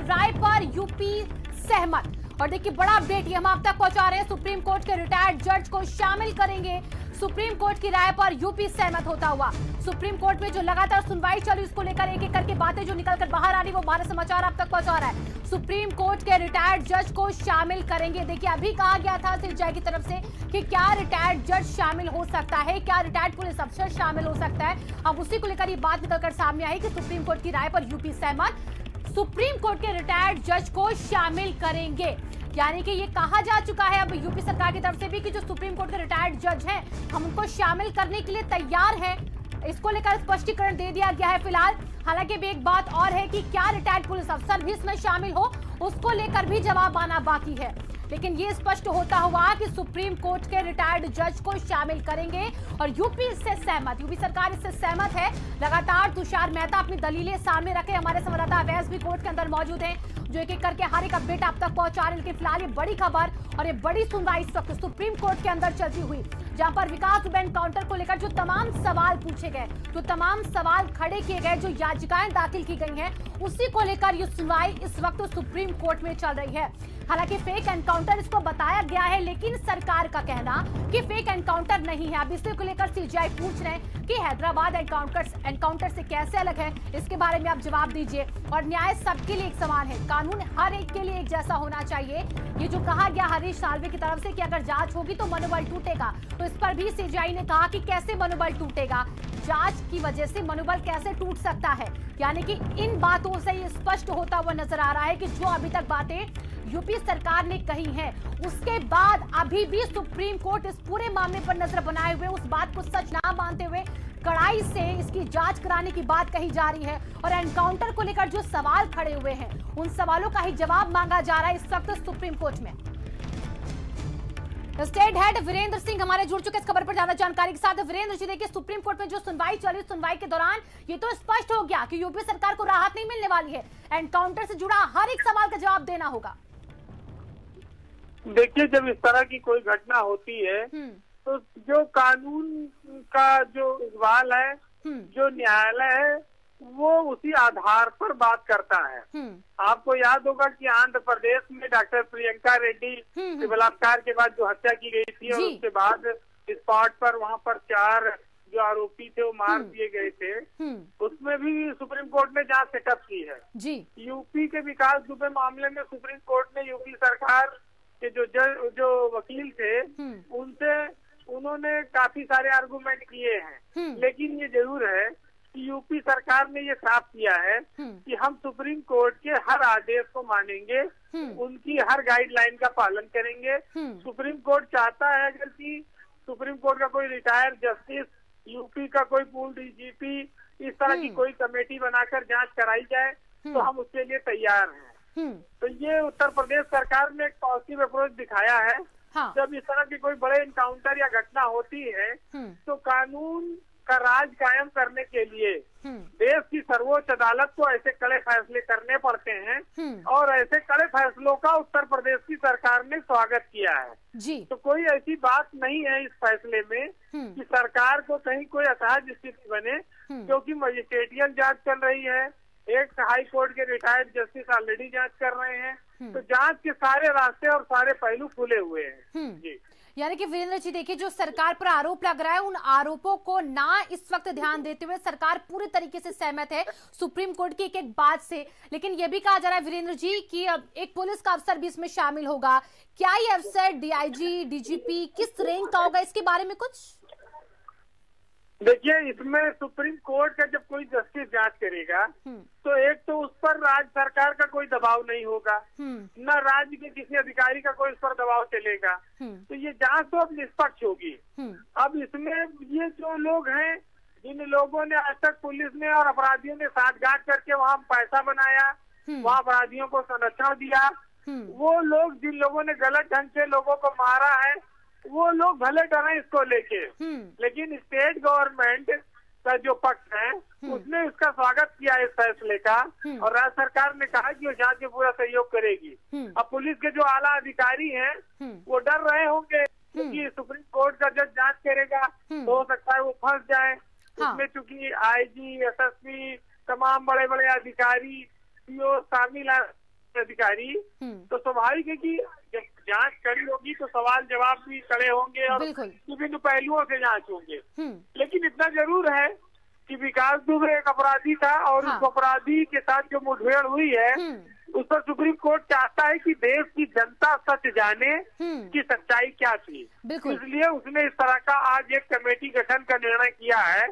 राय पर यूपी सहमत। और देखिए बड़ा अपडेट ये हम आप तक पहुंचा रहे हैं, सुप्रीम कोर्ट के रिटायर्ड जज को शामिल करेंगे। सुप्रीम कोर्ट की राय पर यूपी सहमत होता हुआ। सुप्रीम कोर्ट में जो लगातार सुनवाई चली उसको लेकर एक एक करके बातें जो निकलकर बाहर आ रही वो भारत समाचार आप तक पहुंचा रहा है। सुप्रीम कोर्ट के रिटायर्ड जज को शामिल करेंगे। देखिए अभी कहा गया था सीजेआई की तरफ से कि क्या रिटायर्ड जज शामिल हो सकता है, क्या रिटायर्ड पुलिस अफसर शामिल हो सकता है। अब उसी को लेकर ये बात निकलकर सामने आई कि सुप्रीम कोर्ट की राय पर यूपी सहमत। सुप्रीम कोर्ट के रिटायर्ड जज को शामिल करेंगे, यानी कि ये कहा जा चुका है अब यूपी सरकार की तरफ से भी कि जो सुप्रीम कोर्ट के रिटायर्ड जज हैं हम उनको शामिल करने के लिए तैयार हैं। इसको लेकर स्पष्टीकरण दे दिया गया है फिलहाल। हालांकि एक बात और है कि क्या रिटायर्ड पुलिस अफसर भी इसमें शामिल हो, उसको लेकर भी जवाब आना बाकी है। लेकिन ये स्पष्ट होता हुआ कि सुप्रीम कोर्ट के रिटायर्ड जज को शामिल करेंगे और यूपी इससे सहमत, यूपी सरकार इससे सहमत है। लगातार तुषार मेहता अपनी दलीलें सामने रखे, हमारे संवाददाता अवैस भी कोर्ट के अंदर मौजूद हैं जो एक एक करके हर एक अपडेट आप तक पहुंचा रहे हैं। लेकिन फिलहाल ये बड़ी खबर और ये बड़ी सुनवाई इस वक्त सुप्रीम कोर्ट के अंदर चलती हुई, जहां पर विकास दुबे एनकाउंटर को लेकर जो तमाम सवाल पूछे गए, जो तमाम सवाल खड़े किए गए, जो याचिकाएं दाखिल की गई हैं, उसी को लेकर ये सुनवाई इस वक्त सुप्रीम कोर्ट में चल रही है। हालांकि फेक एनकाउंटर इसको बताया गया है, लेकिन सरकार का कहना कि फेक एनकाउंटर नहीं है। अब इसी को लेकर सीजेआई पूछ रहे हैं कि हैदराबाद एनकाउंटर से कैसे अलग है, इसके बारे में आप जवाब दीजिए। और न्याय सबके लिए एक समान है, कानून हर एक के लिए एक जैसा होना चाहिए। ये जो कहा गया हरीश साल्वे की तरफ से कि अगर जांच होगी तो मनोबल टूटेगा, तो इस पर भी सीजेआई ने कहा कि कैसे मनोबल टूटेगा, जांच की वजह से मनोबल कैसे टूट सकता है। यानी कि इन बातों से ये स्पष्ट होता हुआ नजर आ रहा है कि जो अभी तक बातें यूपी सरकार ने कही हैं, उसके बाद अभी भी सुप्रीम कोर्ट इस पूरे मामले पर नजर बनाए हुए, उस बात को सच ना मानते हुए कड़ाई से इसकी जांच कराने की बात कही जा रही है। और एनकाउंटर को लेकर जो सवाल खड़े हुए हैं, उन सवालों का ही जवाब मांगा जा रहा है इस वक्त सुप्रीम कोर्ट में। स्टेट हेड वीरेंद्र सिंह हमारे जुड़ चुके इस खबर पर ज्यादा जानकारी के साथ। वीरेंद्र जी देखिए, सुप्रीम कोर्ट में जो सुनवाई चली, सुनवाई के दौरान ये तो स्पष्ट हो गया कि यूपी सरकार को राहत नहीं मिलने वाली है, एनकाउंटर से जुड़ा हर एक सवाल का जवाब देना होगा। देखिए, जब इस तरह की कोई घटना होती है तो जो कानून का जो सवाल है, जो न्यायालय है, वो उसी आधार पर बात करता है। आपको याद होगा कि आंध्र प्रदेश में डॉक्टर प्रियंका रेड्डी बलात्कार के बाद जो हत्या की गई थी और उसके बाद स्पॉट पर वहां पर 4 जो आरोपी थे वो मार दिए गए थे, उसमें भी सुप्रीम कोर्ट ने जांच सेटअप की है। यूपी के विकास दुबे मामले में सुप्रीम कोर्ट ने यूपी सरकार के जो वकील थे उन्होंने काफी सारे आर्गुमेंट किए हैं, लेकिन ये जरूर है कि यूपी सरकार ने ये साफ किया है कि हम सुप्रीम कोर्ट के हर आदेश को मानेंगे, उनकी हर गाइडलाइन का पालन करेंगे। सुप्रीम कोर्ट चाहता है अगर कि सुप्रीम कोर्ट का कोई रिटायर्ड जस्टिस, यूपी का कोई पूर्व डीजीपी, इस तरह की कोई कमेटी बनाकर जांच कराई जाए तो हम उसके लिए तैयार हैं। तो ये उत्तर प्रदेश सरकार ने एक पॉजिटिव अप्रोच दिखाया है। जब इस तरह की कोई बड़े इनकाउंटर या घटना होती है तो कानून का राज कायम करने के लिए देश की सर्वोच्च अदालत को ऐसे कड़े फैसले करने पड़ते हैं और ऐसे कड़े फैसलों का उत्तर प्रदेश की सरकार ने स्वागत किया है। तो कोई ऐसी बात नहीं है इस फैसले में कि सरकार को कहीं कोई असहज स्थिति बने, क्योंकि मजिस्ट्रेटियल जांच चल रही है, एक हाई कोर्ट के रिटायर्ड जस्टिस ऑलरेडी जांच कर रहे हैं, तो जांच के सारे रास्ते और सारे पहलू खुले हुए हैं। जी, यानी कि वीरेंद्र जी देखिए, जो सरकार पर आरोप लग रहा है उन आरोपों को ना इस वक्त ध्यान देते हुए सरकार पूरी तरीके से सहमत है सुप्रीम कोर्ट की एक एक बात से। लेकिन ये भी कहा जा रहा है वीरेंद्र जी कि एक पुलिस का अफसर भी इसमें शामिल होगा। क्या ये अफसर डीआईजी, डीजीपी किस रैंक का होगा, इसके बारे में कुछ? देखिए, इसमें सुप्रीम कोर्ट का जब कोई जस्टिस जांच करेगा तो एक तो उस पर राज्य सरकार का कोई दबाव नहीं होगा, न राज्य के किसी अधिकारी का कोई उस पर दबाव चलेगा, तो ये जांच तो अब निष्पक्ष होगी। अब इसमें ये जो लोग हैं, जिन लोगों ने आज तक पुलिस ने और अपराधियों ने साठगांठ करके वहाँ पैसा बनाया, वहाँ अपराधियों को संरक्षण दिया, वो लोग जिन लोगों ने गलत ढंग से लोगों को मारा है, वो लोग भले डरे इसको लेके, लेकिन स्टेट गवर्नमेंट का जो पक्ष है उसने इसका स्वागत किया इस फैसले का और राज्य सरकार ने कहा कि वो जांच में पूरा सहयोग करेगी। अब पुलिस के जो आला अधिकारी हैं वो डर रहे होंगे कि सुप्रीम कोर्ट का जज जांच करेगा तो हो सकता है वो फंस जाए। उसमें चूंकि आईजी, एसएसपी, तमाम बड़े बड़े अधिकारी, सीओ शामिल है, अधिकारी, तो स्वाभाविक है कि जब जांच कड़ी होगी तो सवाल जवाब भी खड़े होंगे और विभिन्न पहलुओं से जांच होंगे। लेकिन इतना जरूर है कि विकास दुबे एक अपराधी था और उस अपराधी के साथ जो मुठभेड़ हुई है उस पर सुप्रीम कोर्ट चाहता है कि देश की जनता सच जाने कि सच्चाई क्या थी। इसलिए उसने इस तरह का आज एक कमेटी गठन का निर्णय किया है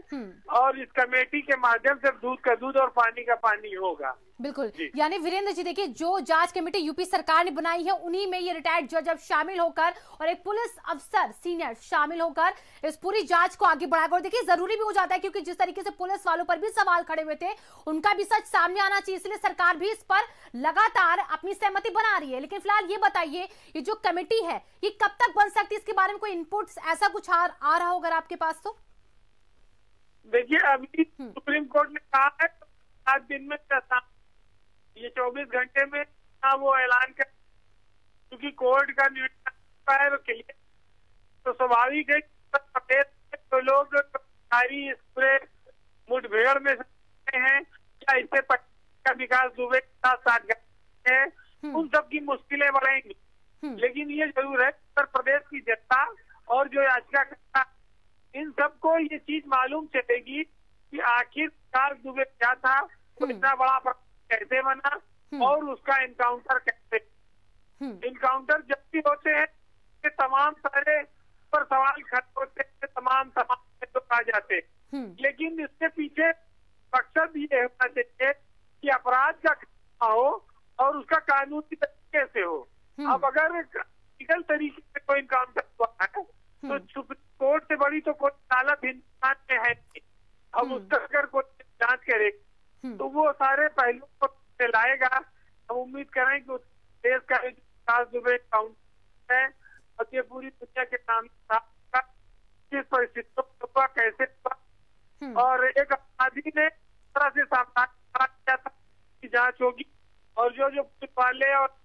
और इस कमेटी के माध्यम से दूध का दूध और पानी का पानी होगा। बिल्कुल, यानी वीरेंद्र जी देखिए, जो जांच कमेटी यूपी सरकार ने बनाई है उन्हीं में ये रिटायर्ड जज अब शामिल होकर और एक पुलिस अफसर सीनियर शामिल होकर इस पूरी जांच को आगे बढ़ाकर, और देखिए जरूरी भी हो जाता है क्योंकि जिस तरीके से पुलिस वालों पर भी सवाल खड़े हुए थे उनका भी सच सामने आना चाहिए, इसलिए सरकार भी इस पर लगातार अपनी सहमति बना रही है। लेकिन फिलहाल ये बताइए, ये जो कमेटी है ये कब तक बन सकती है, इसके बारे में कोई इनपुट ऐसा कुछ आ रहा होगा आपके पास? तो देखिए, अभी सुप्रीम कोर्ट ने कहा है 7 दिन में ये 24 घंटे में वो ऐलान कर, क्योंकि कोर्ट का निर्णय है तो स्वाभाविक है कि तो लोग सारी पूरे मुठभेड़ में हैं या इससे का विकास दुबे के साथ हैं, उन सब की मुश्किलें बढ़ेंगी। लेकिन ये जरूर है उत्तर प्रदेश की जनता और जो याचिका इन सबको ये चीज मालूम चलेगी कि आखिर विकास दुबे क्या था, तो इतना बड़ा कैसे बना और उसका इनकाउंटर कैसे। इनकाउंटर जब भी होते हैं तमाम सारे पर सवाल खड़े होते हैं, तमाम लोग आ जाते हैं, लेकिन इसके पीछे मकसद ये होना चाहिए कि अपराध का हो और उसका कानूनी तरीके से हो। अब अगर लीगल तरीके से कोई इनकाउंटर हुआ है तो सुप्रीम कोर्ट से बड़ी तो कोई अदालत हिंदुस्तान में है नहीं। अब उसका अगर कोई जांच करेगा तो वो सारे पहलुओं को लाएगा। हम उम्मीद करें कि देश का विकास दुबे काउंटर है और ये पूरी दुनिया के सामने किस परिस्थितियों में कैसे हुआ और एक अपराधी ने तरह से सावधान किया था कि जांच होगी और जो पुलिस वाले और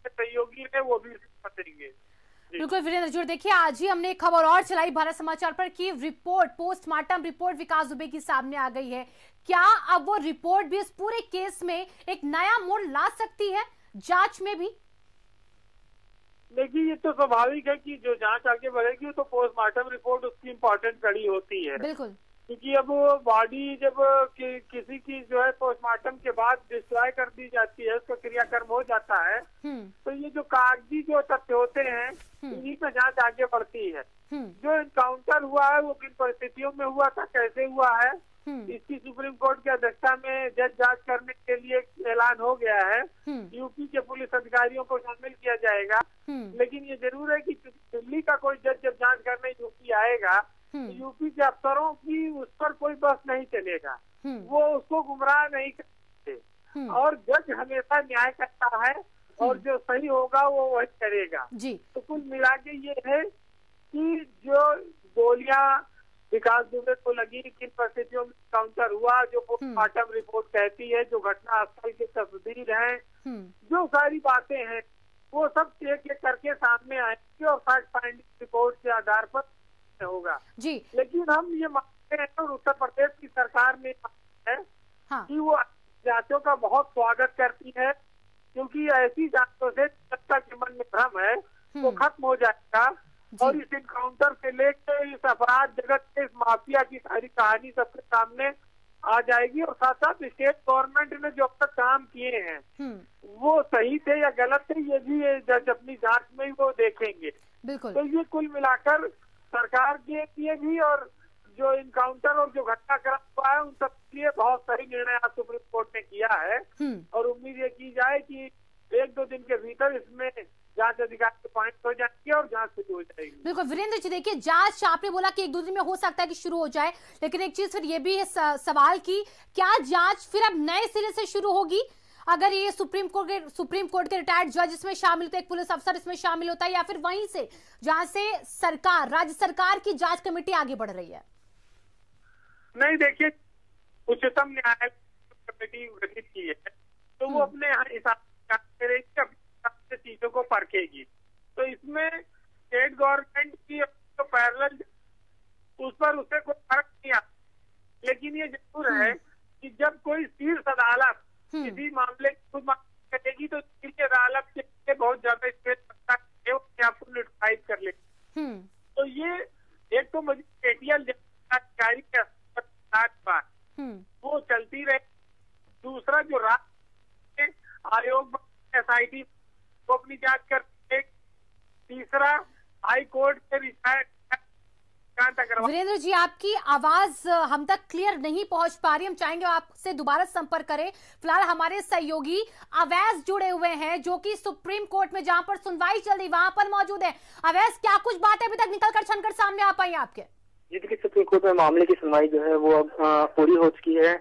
सहयोगी है वो भी देंगे। बिल्कुल वीरेंद्र जी, देखिए आज ही हमने एक खबर और चलाई भारत समाचार पर कि रिपोर्ट, पोस्टमार्टम रिपोर्ट विकास दुबे की सामने आ गई है। क्या अब वो रिपोर्ट भी इस पूरे केस में एक नया मोड़ ला सकती है जांच में भी? देखिए, ये तो स्वाभाविक है कि जो जांच आगे बढ़ेगी तो पोस्टमार्टम रिपोर्ट उसकी इम्पोर्टेंट कड़ी होती है। बिल्कुल, क्योंकि अब वो बॉडी जब किसी की जो है पोस्टमार्टम के बाद डिस्ट्रॉय कर दी जाती है, उसका क्रियाकर्म हो जाता है, तो ये जो कागजी जो तथ्य होते हैं इन्हीं पे जांच आगे बढ़ती है। जो इनकाउंटर हुआ है वो किन परिस्थितियों में हुआ था, कैसे हुआ है, इसकी सुप्रीम कोर्ट की अध्यक्षता में जज जांच करने के लिए ऐलान हो गया है। यूपी के पुलिस अधिकारियों को शामिल किया जाएगा। लेकिन ये जरूर है कि दिल्ली का कोई जज जब जांच करने यूपी आएगा यूपी के अफसरों की उस पर कोई बस नहीं चलेगा, वो उसको गुमराह नहीं करते और जज हमेशा न्याय करता है और जो सही होगा वो वही करेगा जी। तो कुल मिला के ये है कि जो गोलियां विकास दुबे को लगी, किन परिस्थितियों में काउंटर हुआ, जो पोस्टमार्टम रिपोर्ट कहती है, जो घटना स्थल की तस्वीर है, जो सारी बातें हैं वो सब एक एक करके सामने आएंगे और फैक्ट फाइंडिंग रिपोर्ट के आधार पर होगा जी। लेकिन हम ये मानते हैं और उत्तर प्रदेश की सरकार में है कि वो जांचों का बहुत स्वागत करती है, क्योंकि ऐसी जांचों से जनता के मन में भ्रम है वो खत्म हो जाएगा और इस इनकाउंटर से लेकर इस अपराध जगत के इस माफिया की सारी कहानी सबके सामने आ जाएगी और साथ साथ स्टेट गवर्नमेंट ने जो अब तक काम किए हैं वो सही थे या गलत थे ये भी जज अपनी जांच में ही वो देखेंगे। तो ये कुल मिलाकर सरकार के लिए भी और जो इनकाउंटर और जो घटनाक्रम हुआ है उन सब के लिए बहुत सही निर्णय आज सुप्रीम कोर्ट ने किया है और उम्मीद ये की जाए कि 1-2 दिन के भीतर इसमें जांच अधिकारी के पॉइंट हो जाएंगे और जांच शुरू हो जाएगी। बिल्कुल वीरेंद्र जी, देखिए जांच आपने बोला कि 1-2 दिन में हो सकता है कि शुरू हो जाए, लेकिन एक चीज फिर ये भी है सवाल की क्या जांच फिर अब नए सिरे से शुरू होगी अगर ये सुप्रीम कोर्ट के रिटायर्ड जज इसमें शामिल होते, एक पुलिस अफसर इसमें शामिल होता है, या फिर वहीं से जहां से सरकार, राज्य सरकार की जांच कमेटी आगे बढ़ रही है? नहीं, देखिए उच्चतम न्यायालय कमेटी गठित की है तो वो अपने हिसाब से करेगी, अपने चीजों को परखेगी। तो इसमें स्टेट गवर्नमेंट की तो पैरेलल उस पर उससे कोई फर्क नहीं आता, लेकिन ये जरूर है कि जब कोई शीर्ष अदालत किसी मामले करेगी तो दिल्ली अदालत के लिए बहुत ज्यादा स्पेस बनता है, अपने आप को न्यूट्रलाइज कर ले। तो ये एक तो मुझे पेटीएल जारी बात वो चलती रहे। दूसरा जो राज्य आयोग SIT वो अपनी जांच करते। तीसरा हाई कोर्ट से रिटायर्ड। वीरेंद्र जी, आपकी आवाज हम तक क्लियर नहीं पहुंच पा रही, हम चाहेंगे आपसे दोबारा संपर्क करें। फिलहाल हमारे सहयोगी अवैस जुड़े हुए हैं जो कि सुप्रीम कोर्ट में जहां पर सुनवाई चल रही वहां पर मौजूद है। अवैस, क्या कुछ बातें अभी तक निकलकर छनकर सामने आ पाई आपके? जी देखिए, सुप्रीम कोर्ट में मामले की सुनवाई जो है वो अब पूरी हो चुकी है